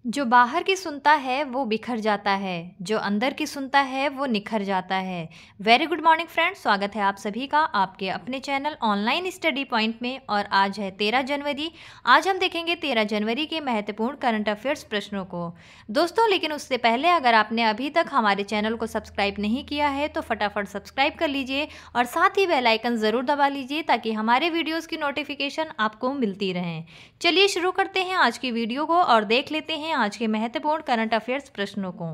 जो बाहर की सुनता है वो बिखर जाता है, जो अंदर की सुनता है वो निखर जाता है। वेरी गुड मॉर्निंग फ्रेंड्स, स्वागत है आप सभी का आपके अपने चैनल ऑनलाइन स्टडी पॉइंट में। और आज है 13 जनवरी। आज हम देखेंगे 13 जनवरी के महत्वपूर्ण करंट अफेयर्स प्रश्नों को। दोस्तों, लेकिन उससे पहले अगर आपने अभी तक हमारे चैनल को सब्सक्राइब नहीं किया है तो फटाफट सब्सक्राइब कर लीजिए और साथ ही बेल आइकन ज़रूर दबा लीजिए ताकि हमारे वीडियोज़ की नोटिफिकेशन आपको मिलती रहें। चलिए शुरू करते हैं आज की वीडियो को और देख लेते हैं आज के महत्वपूर्ण करंट अफेयर्स प्रश्नों को।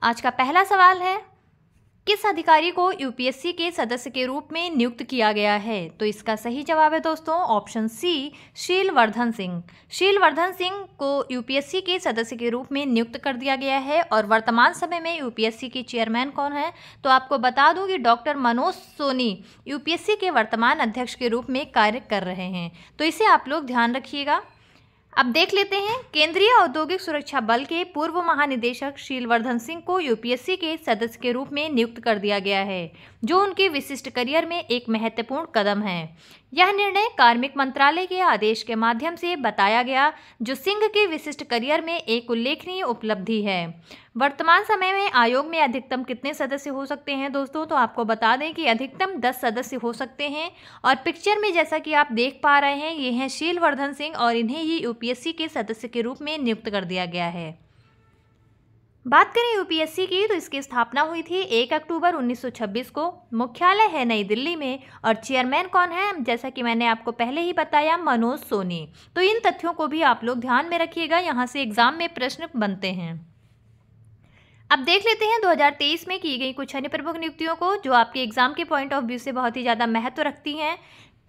आज का पहला सवाल है, किस अधिकारी को यूपीएससी के सदस्य के रूप में नियुक्त किया गया है? तो इसका सही जवाब है दोस्तों ऑप्शन सी, शीलवर्धन सिंह। शीलवर्धन सिंह को यूपीएससी के सदस्य के रूप में नियुक्त कर दिया गया है। और वर्तमान समय में यूपीएससी के चेयरमैन कौन है? तो आपको बता दूं कि डॉक्टर मनोज सोनी यूपीएससी के वर्तमान अध्यक्ष के रूप में कार्य कर रहे हैं। तो इसे आप लोग ध्यान रखिएगा। अब देख लेते हैं, केंद्रीय औद्योगिक सुरक्षा बल के पूर्व महानिदेशक शीलवर्धन सिंह को यूपीएससी के सदस्य के रूप में नियुक्त कर दिया गया है, जो उनके विशिष्ट करियर में एक महत्वपूर्ण कदम है। यह निर्णय कार्मिक मंत्रालय के आदेश के माध्यम से बताया गया, जो सिंह के विशिष्ट करियर में एक उल्लेखनीय उपलब्धि है। वर्तमान समय में आयोग में अधिकतम कितने सदस्य हो सकते हैं दोस्तों? तो आपको बता दें कि अधिकतम 10 सदस्य हो सकते हैं। और पिक्चर में जैसा कि आप देख पा रहे हैं, ये हैं शीलवर्धन सिंह और इन्हें ही यूपीएससी के सदस्य के रूप में नियुक्त कर दिया गया है। बात करें यूपीएससी की, तो इसकी स्थापना हुई थी 1 अक्टूबर 1926 को। मुख्यालय है नई दिल्ली में और चेयरमैन कौन है? जैसा कि मैंने आपको पहले ही बताया, मनोज सोनी। तो इन तथ्यों को भी आप लोग ध्यान में रखिएगा, यहाँ से एग्जाम में प्रश्न बनते हैं। अब देख लेते हैं 2023 में की गई कुछ अन्य प्रमुख नियुक्तियों को, जो आपके एग्जाम के पॉइंट ऑफ व्यू से बहुत ही ज़्यादा महत्व रखती हैं।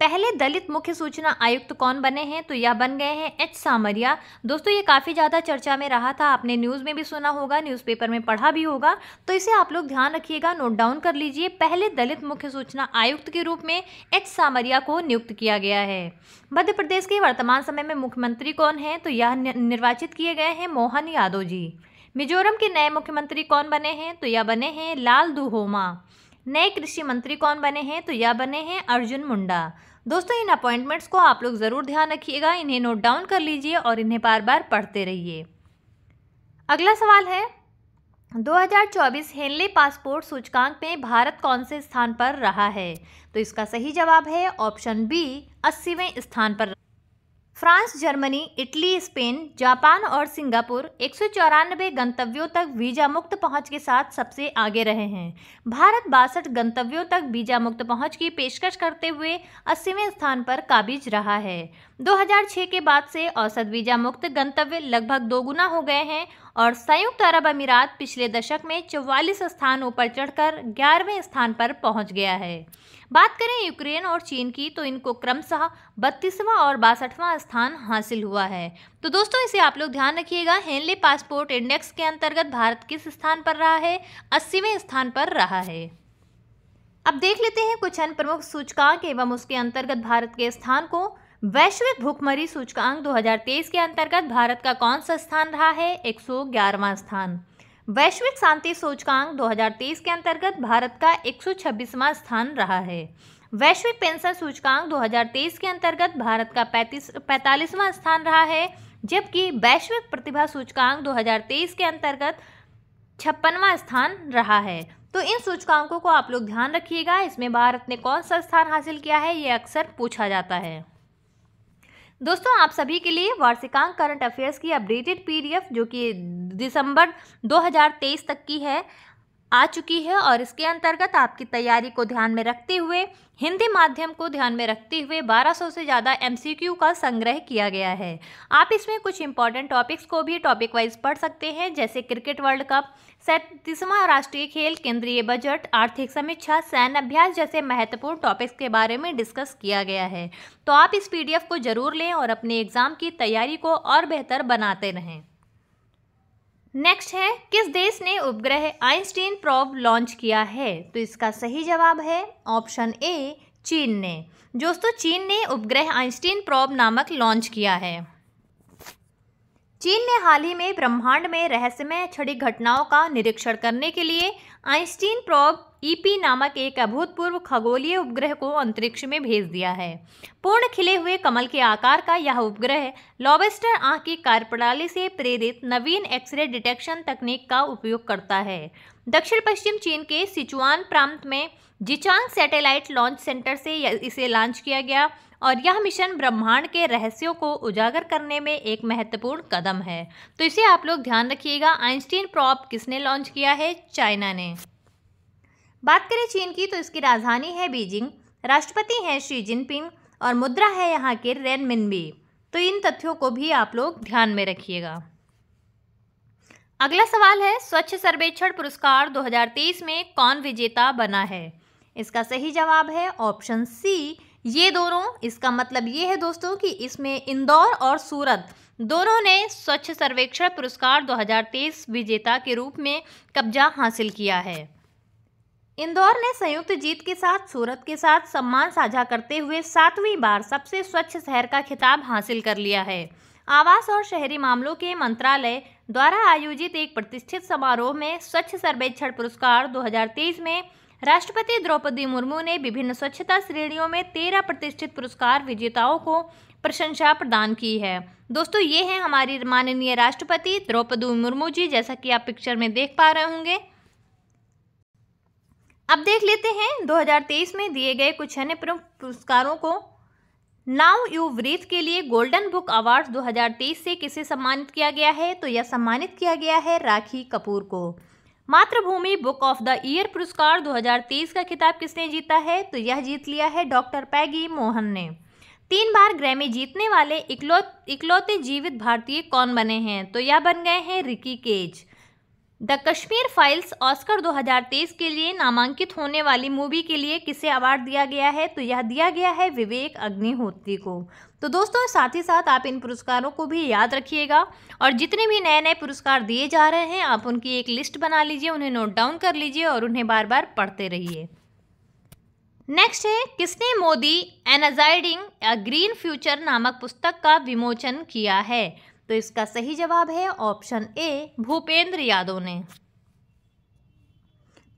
पहले दलित मुख्य सूचना आयुक्त कौन बने हैं? तो यह बन गए हैं एच सामरिया। दोस्तों, ये काफ़ी ज़्यादा चर्चा में रहा था, आपने न्यूज़ में भी सुना होगा, न्यूज़पेपर में पढ़ा भी होगा। तो इसे आप लोग ध्यान रखिएगा, नोट डाउन कर लीजिए। पहले दलित मुख्य सूचना आयुक्त के रूप में एच सामरिया को नियुक्त किया गया है। मध्य प्रदेश के वर्तमान समय में मुख्यमंत्री कौन है? तो यह निर्वाचित किए गए हैं मोहन यादव जी। मिजोरम के नए मुख्यमंत्री कौन बने हैं? तो यह बने हैं लाल दुहोमा। नए कृषि मंत्री कौन बने हैं? तो यह बने हैं अर्जुन मुंडा। दोस्तों, इन अपॉइंटमेंट्स को आप लोग ज़रूर ध्यान रखिएगा, इन्हें नोट डाउन कर लीजिए और इन्हें बार बार पढ़ते रहिए। अगला सवाल है, 2024 हेनले पासपोर्ट सूचकांक में भारत कौन से स्थान पर रहा है? तो इसका सही जवाब है ऑप्शन बी, 80वें स्थान पर। France, Germany, Italy, Spain, Japan और सिंगापुर 194 गंतव्यों तक वीजा मुक्त पहुंच के साथ सबसे आगे रहे हैं। भारत 62 गंतव्यों तक वीजा मुक्त पहुंच की पेशकश करते हुए 80वें स्थान पर काबिज रहा है। 2006 के बाद से औसत वीजा मुक्त गंतव्य लगभग दोगुना हो गए हैं और संयुक्त अरब अमीरात पिछले दशक में 44 स्थान ऊपर चढ़कर 11वें स्थान पर पहुंच गया है। बात करें यूक्रेन और चीन की, तो इनको क्रमशः 32वां और 62वां स्थान हासिल हुआ है। तो दोस्तों, इसे आप लोग ध्यान रखिएगा। हेनले पासपोर्ट इंडेक्स के अंतर्गत भारत किस स्थान पर रहा है? 80वें स्थान पर रहा है। अब देख लेते हैं कुछ अन्य प्रमुख सूचकांक एवं उसके अंतर्गत भारत के स्थान को। वैश्विक भूखमरी सूचकांक 2023 के अंतर्गत भारत का कौन सा स्थान रहा है? 111वां स्थान। वैश्विक शांति सूचकांक 2023 के अंतर्गत भारत का 126वां स्थान रहा है। वैश्विक पेंशन सूचकांक 2023 के अंतर्गत भारत का 45वां स्थान रहा है, जबकि वैश्विक प्रतिभा सूचकांक 2023 के अंतर्गत 56वां स्थान रहा है। तो इन सूचकांकों को आप लोग ध्यान रखिएगा, इसमें भारत ने कौन सा स्थान हासिल किया है, ये अक्सर पूछा जाता है। दोस्तों, आप सभी के लिए वार्षिकांक करंट अफेयर्स की अपडेटेड पीडीएफ, जो कि दिसंबर 2023 तक की है, आ चुकी है। और इसके अंतर्गत आपकी तैयारी को ध्यान में रखते हुए, हिंदी माध्यम को ध्यान में रखते हुए 1200 से ज़्यादा एमसीक्यू का संग्रह किया गया है। आप इसमें कुछ इंपॉर्टेंट टॉपिक्स को भी टॉपिक वाइज पढ़ सकते हैं, जैसे क्रिकेट वर्ल्ड कप, 37वां राष्ट्रीय खेल, केंद्रीय बजट, आर्थिक समीक्षा, सैन्य अभ्यास जैसे महत्वपूर्ण टॉपिक्स के बारे में डिस्कस किया गया है। तो आप इस पीडीएफ को जरूर लें और अपने एग्जाम की तैयारी को और बेहतर बनाते रहें। नेक्स्ट है, किस देश ने उपग्रह आइंस्टीन प्रोब लॉन्च किया है? तो इसका सही जवाब है ऑप्शन ए, चीन ने। दोस्तों, चीन ने उपग्रह आइंस्टीन प्रोब नामक लॉन्च किया है। चीन ने हाल ही में ब्रह्मांड में रहस्यमय छड़ी घटनाओं का निरीक्षण करने के लिए आइंस्टीन प्रोब EP नामक एक अभूतपूर्व खगोलीय उपग्रह को अंतरिक्ष में भेज दिया है। पूर्ण खिले हुए कमल के आकार का यह उपग्रह लॉबस्टर आंख की कार्यप्रणाली से प्रेरित नवीन एक्सरे डिटेक्शन तकनीक का उपयोग करता है। दक्षिण पश्चिम चीन के सिचुआन प्रांत में जिचांग सैटेलाइट लॉन्च सेंटर से इसे लॉन्च किया गया और यह मिशन ब्रह्मांड के रहस्यों को उजागर करने में एक महत्वपूर्ण कदम है। तो इसे आप लोग ध्यान रखिएगा। आइंस्टीन प्रॉब किसने लॉन्च किया है? चाइना ने। बात करें चीन की तो इसकी राजधानी है बीजिंग, राष्ट्रपति हैं शी जिनपिंग और मुद्रा है यहाँ के रेनमिनबी। तो इन तथ्यों को भी आप लोग ध्यान में रखिएगा। अगला सवाल है, स्वच्छ सर्वेक्षण पुरस्कार 2023 में कौन विजेता बना है? इसका सही जवाब है ऑप्शन सी, ये दोनों। इसका मतलब ये है दोस्तों कि इसमें इंदौर और सूरत दोनों ने स्वच्छ सर्वेक्षण पुरस्कार 2023 विजेता के रूप में कब्जा हासिल किया है। इंदौर ने संयुक्त जीत के साथ सूरत के साथ सम्मान साझा करते हुए 7वीं बार सबसे स्वच्छ शहर का खिताब हासिल कर लिया है। आवास और शहरी मामलों के मंत्रालय द्वारा आयोजित एक प्रतिष्ठित समारोह में स्वच्छ सर्वेक्षण पुरस्कार 2023 में राष्ट्रपति द्रौपदी मुर्मू ने विभिन्न स्वच्छता श्रेणियों में 13 प्रतिष्ठित पुरस्कार विजेताओं को प्रशंसा प्रदान की है। दोस्तों ये हैं हमारी माननीय राष्ट्रपति द्रौपदी मुर्मू जी, जैसा कि आप पिक्चर में देख पा रहे होंगे। अब देख लेते हैं 2023 में दिए गए कुछ अन्य प्रमुख पुरस्कारों को। नाउ यू ब्रीथ के लिए गोल्डन बुक अवार्ड 2023 से किसे सम्मानित किया गया है? तो यह सम्मानित किया गया है राखी कपूर को। मातृभूमि बुक ऑफ द ईयर पुरस्कार 2023 का खिताब किसने जीता है? तो यह जीत लिया है डॉक्टर पैगी मोहन ने। 3 बार ग्रैमी जीतने वाले इकलौते जीवित भारतीय कौन बने हैं? तो यह बन गए हैं रिकी केज। द कश्मीर फाइल्स ऑस्कर 2023 के लिए नामांकित होने वाली मूवी के लिए किसे अवार्ड दिया गया है? तो यह दिया गया है विवेक अग्निहोत्री को। तो दोस्तों साथ ही साथ आप इन पुरस्कारों को भी याद रखिएगा और जितने भी नए नए पुरस्कार दिए जा रहे हैं आप उनकी एक लिस्ट बना लीजिए, उन्हें नोट डाउन कर लीजिए और उन्हें बार बार पढ़ते रहिए। नेक्स्ट है, किसने मोदी एनर्जाइजिंग अ ग्रीन फ्यूचर नामक पुस्तक का विमोचन किया है? तो इसका सही जवाब है ऑप्शन ए, भूपेंद्र यादव ने।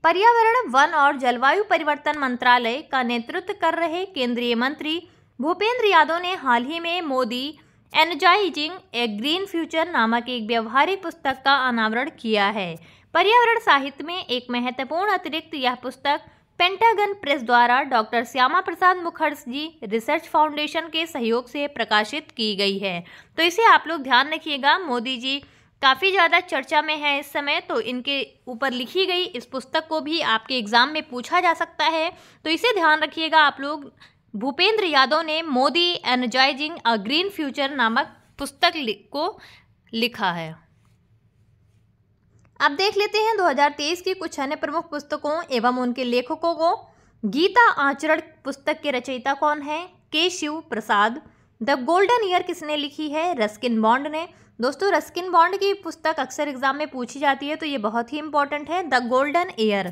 पर्यावरण, वन और जलवायु परिवर्तन मंत्रालय का नेतृत्व कर रहे केंद्रीय मंत्री भूपेंद्र यादव ने हाल ही में मोदी एनर्जाइजिंग ए ग्रीन फ्यूचर नामक एक व्यवहारिक पुस्तक का अनावरण किया है। पर्यावरण साहित्य में एक महत्वपूर्ण अतिरिक्त यह पुस्तक पेंटागन प्रेस द्वारा doctor Shyama Prasad Mukherjee research foundation के सहयोग से प्रकाशित की गई है। तो इसे आप लोग ध्यान रखिएगा। मोदी जी काफ़ी ज़्यादा चर्चा में है इस समय, तो इनके ऊपर लिखी गई इस पुस्तक को भी आपके एग्जाम में पूछा जा सकता है, तो इसे ध्यान रखिएगा आप लोग। भूपेंद्र यादव ने मोदी एनर्जाइजिंग अ ग्रीन फ्यूचर नामक पुस्तक को लिखा है। अब देख लेते हैं 2023 की कुछ अन्य प्रमुख पुस्तकों एवं उनके लेखकों को। गीता आचरण पुस्तक के रचयिता कौन है? के शिव प्रसाद। द गोल्डन ईयर किसने लिखी है? रस्किन बॉन्ड ने। दोस्तों रस्किन बॉन्ड की पुस्तक अक्सर एग्जाम में पूछी जाती है, तो ये बहुत ही इंपॉर्टेंट है, the golden year.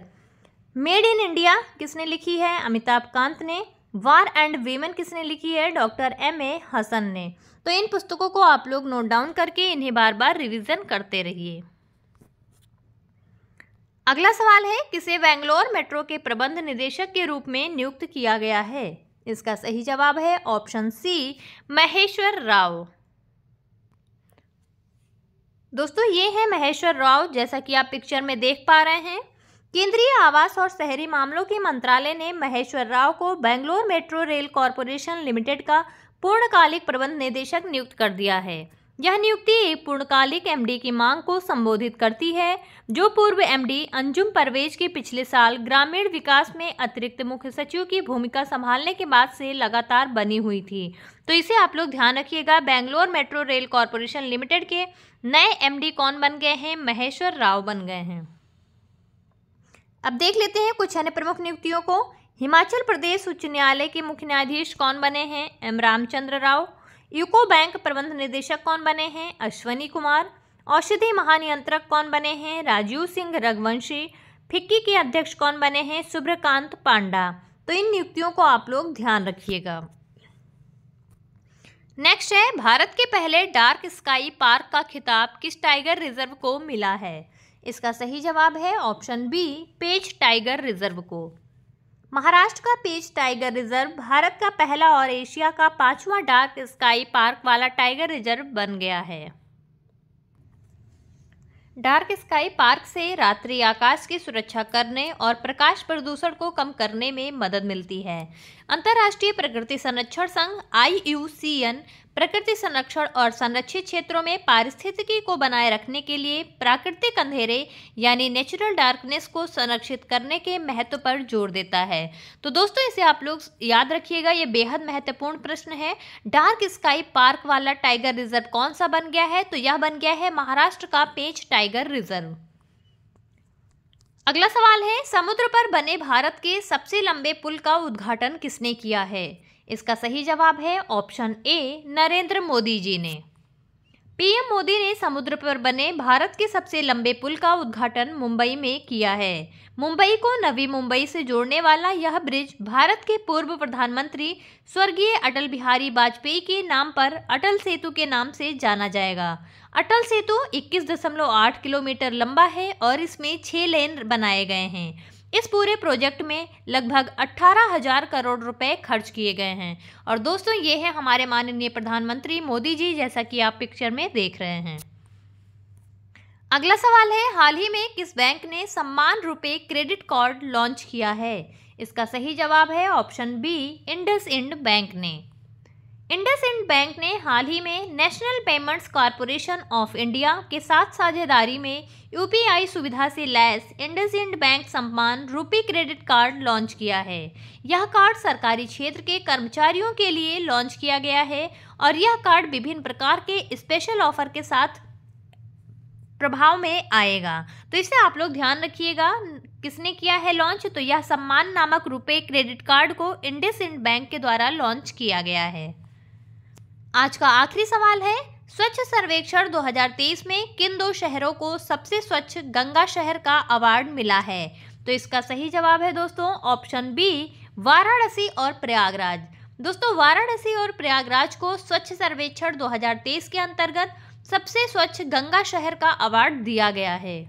Made in India किसने लिखी है? अमिताभ कांत ने। वार एंड वीमेन किसने लिखी है? Doctor M.A. हसन ने। तो इन पुस्तकों को आप लोग नोट डाउन करके इन्हें बार बार रिवीजन करते रहिए। अगला सवाल है, किसे बेंगलोर मेट्रो के प्रबंध निदेशक के रूप में नियुक्त किया गया है? इसका सही जवाब है ऑप्शन सी, महेश्वर राव। दोस्तों ये है महेश्वर राव, जैसा कि आप पिक्चर में देख पा रहे हैं। केंद्रीय आवास और शहरी मामलों के मंत्रालय ने महेश्वर राव को Bangalore metro rail corporation limited का पूर्णकालिक प्रबंध निदेशक नियुक्त कर दिया है। यह नियुक्ति एक पूर्णकालिक MD की मांग को संबोधित करती है, जो पूर्व MD अंजुम परवेज के पिछले साल ग्रामीण विकास में अतिरिक्त मुख्य सचिव की भूमिका संभालने के बाद से लगातार बनी हुई थी। तो इसे आप लोग ध्यान रखिएगा। Bangalore metro rail corporation limited के नए MD कौन बन गए हैं? महेश्वर राव बन गए हैं। अब देख लेते हैं कुछ अन्य प्रमुख नियुक्तियों को। हिमाचल प्रदेश उच्च न्यायालय के मुख्य न्यायाधीश कौन बने हैं? M. Ramchandra Rao. UCO bank प्रबंध निदेशक कौन बने हैं? अश्वनी कुमार। औषधि महानियंत्रक कौन बने हैं? राजीव सिंह रघुवंशी। फिक्की के अध्यक्ष कौन बने हैं? शुभ्रकांत पांडा। तो इन नियुक्तियों को आप लोग ध्यान रखिएगा। नेक्स्ट है, भारत के पहले डार्क स्काई पार्क का खिताब किस टाइगर रिजर्व को मिला है? इसका सही जवाब है ऑप्शन बी, पेंच टाइगर रिजर्व को। महाराष्ट्र का पेंच टाइगर रिजर्व भारत का पहला और एशिया का 5वां डार्क स्काई पार्क वाला टाइगर रिजर्व बन गया है। डार्क स्काई पार्क से रात्रि आकाश की सुरक्षा करने और प्रकाश प्रदूषण को कम करने में मदद मिलती है। अंतर्राष्ट्रीय प्रकृति संरक्षण संघ IUCN प्रकृति संरक्षण और संरक्षित क्षेत्रों में पारिस्थितिकी को बनाए रखने के लिए प्राकृतिक अंधेरे यानी नेचुरल डार्कनेस को संरक्षित करने के महत्व पर जोर देता है। तो दोस्तों इसे आप लोग याद रखिएगा, ये बेहद महत्वपूर्ण प्रश्न है। डार्क स्काई पार्क वाला टाइगर रिजर्व कौन सा बन गया है? तो यह बन गया है महाराष्ट्र का पेंच टाइगर रिजर्व। अगला सवाल है, समुद्र पर बने भारत के सबसे लंबे पुल का उद्घाटन किसने किया है? इसका सही जवाब है ऑप्शन ए, नरेंद्र मोदी जी ने। पीएम मोदी ने समुद्र पर बने भारत के सबसे लंबे पुल का उद्घाटन मुंबई में किया है। मुंबई को नवी मुंबई से जोड़ने वाला यह ब्रिज भारत के पूर्व प्रधानमंत्री स्वर्गीय अटल बिहारी वाजपेयी के नाम पर अटल सेतु के नाम से जाना जाएगा। अटल सेतु 21.8 किलोमीटर लंबा है और इसमें 6 लेन बनाए गए हैं। इस पूरे प्रोजेक्ट में लगभग 18,000 करोड़ रुपए खर्च किए गए हैं। और दोस्तों ये है हमारे माननीय प्रधानमंत्री मोदी जी, जैसा कि आप पिक्चर में देख रहे हैं। अगला सवाल है, हाल ही में किस बैंक ने सम्मान रुपए क्रेडिट कार्ड लॉन्च किया है? इसका सही जवाब है ऑप्शन बी, इंडसइंड बैंक ने। इंडसइंड बैंक ने हाल ही में national payments corporation of India के साथ साझेदारी में UPI सुविधा से लैस इंडसइंड बैंक सम्मान रुपी क्रेडिट कार्ड लॉन्च किया है। यह कार्ड सरकारी क्षेत्र के कर्मचारियों के लिए लॉन्च किया गया है और यह कार्ड विभिन्न प्रकार के स्पेशल ऑफर के साथ प्रभाव में आएगा। तो इसे आप लोग ध्यान रखिएगा, किसने किया है लॉन्च? तो यह सम्मान नामक रुपए क्रेडिट कार्ड को इंडसइंड बैंक के द्वारा लॉन्च किया गया है। आज का आखिरी सवाल है, स्वच्छ सर्वेक्षण 2023 में किन 2 शहरों को सबसे स्वच्छ गंगा शहर का अवार्ड मिला है? तो इसका सही जवाब है दोस्तों ऑप्शन बी, वाराणसी और प्रयागराज। दोस्तों वाराणसी और प्रयागराज को स्वच्छ सर्वेक्षण 2023 के अंतर्गत सबसे स्वच्छ गंगा शहर का अवार्ड दिया गया है।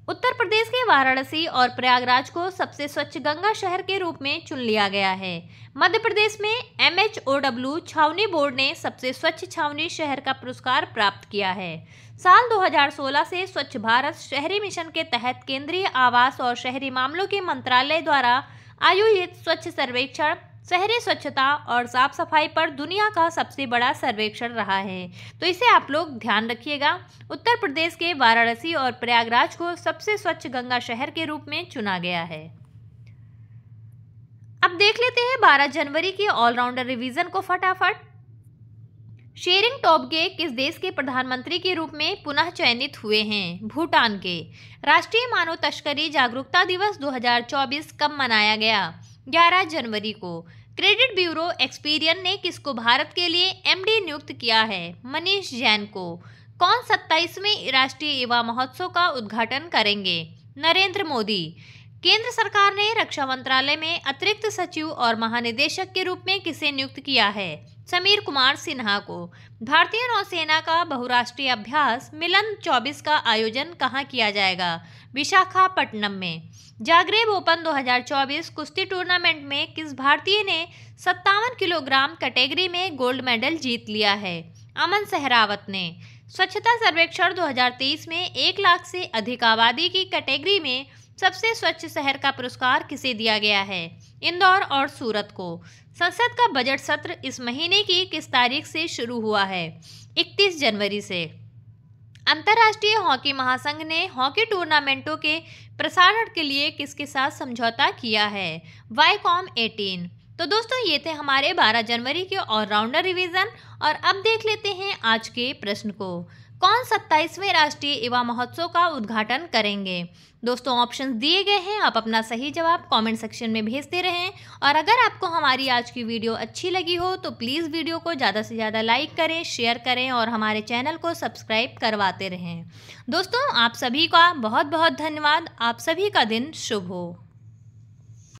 उत्तर प्रदेश के वाराणसी और प्रयागराज को सबसे स्वच्छ गंगा शहर के रूप में चुन लिया गया है। मध्य प्रदेश में MHOW छावनी बोर्ड ने सबसे स्वच्छ छावनी शहर का पुरस्कार प्राप्त किया है। साल 2016 से स्वच्छ भारत शहरी मिशन के तहत केंद्रीय आवास और शहरी मामलों के मंत्रालय द्वारा आयोजित स्वच्छ सर्वेक्षण शहरी स्वच्छता और साफ सफाई पर दुनिया का सबसे बड़ा सर्वेक्षण रहा है। तो इसे आप लोग ध्यान रखिएगा। उत्तर प्रदेश के वाराणसी और प्रयागराज को सबसे स्वच्छ गंगा शहर के रूप में चुना गया है। अब देख लेते हैं 12 जनवरी की ऑलराउंडर रिवीजन को फटाफट। शेरिंग टोब्गे किस देश के प्रधानमंत्री के रूप में पुनः चयनित हुए हैं? भूटान के। राष्ट्रीय मानव तस्करी जागरूकता दिवस 2024 कब मनाया गया? 11 जनवरी को। क्रेडिट ब्यूरो एक्सपीरियन ने किसको भारत के लिए MD नियुक्त किया है? मनीष जैन को। कौन 27वें राष्ट्रीय युवा महोत्सव का उद्घाटन करेंगे? नरेंद्र मोदी। केंद्र सरकार ने रक्षा मंत्रालय में अतिरिक्त सचिव और महानिदेशक के रूप में किसे नियुक्त किया है? समीर कुमार सिन्हा को। भारतीय नौसेना का बहुराष्ट्रीय अभ्यास मिलन 24 का आयोजन कहाँ किया जाएगा? विशाखापट्टनम में। जागरेब ओपन 2024 कुश्ती टूर्नामेंट में किस भारतीय ने 57 किलोग्राम कैटेगरी में गोल्ड मेडल जीत लिया है? अमन सहरावत ने। स्वच्छता सर्वेक्षण 2023 में 1 लाख से अधिक आबादी की कैटेगरी में सबसे स्वच्छ शहर का पुरस्कार किसे दिया गया है? इंदौर और सूरत को। संसद का बजट सत्र इस महीने की किस तारीख से शुरू हुआ है? 31 जनवरी से। अंतर्राष्ट्रीय हॉकी महासंघ ने हॉकी टूर्नामेंटों के प्रसारण के लिए किसके साथ समझौता किया है? वाईकॉम 18। तो दोस्तों ये थे हमारे 12 जनवरी के ऑलराउंडर रिवीजन। और अब देख लेते हैं आज के प्रश्न को। कौन 27वें राष्ट्रीय युवा महोत्सव का उद्घाटन करेंगे? दोस्तों ऑप्शंस दिए गए हैं, आप अपना सही जवाब कमेंट सेक्शन में भेजते रहें। और अगर आपको हमारी आज की वीडियो अच्छी लगी हो तो प्लीज़ वीडियो को ज़्यादा से ज़्यादा लाइक करें, शेयर करें और हमारे चैनल को सब्सक्राइब करवाते रहें। दोस्तों आप सभी का बहुत बहुत धन्यवाद। आप सभी का दिन शुभ हो।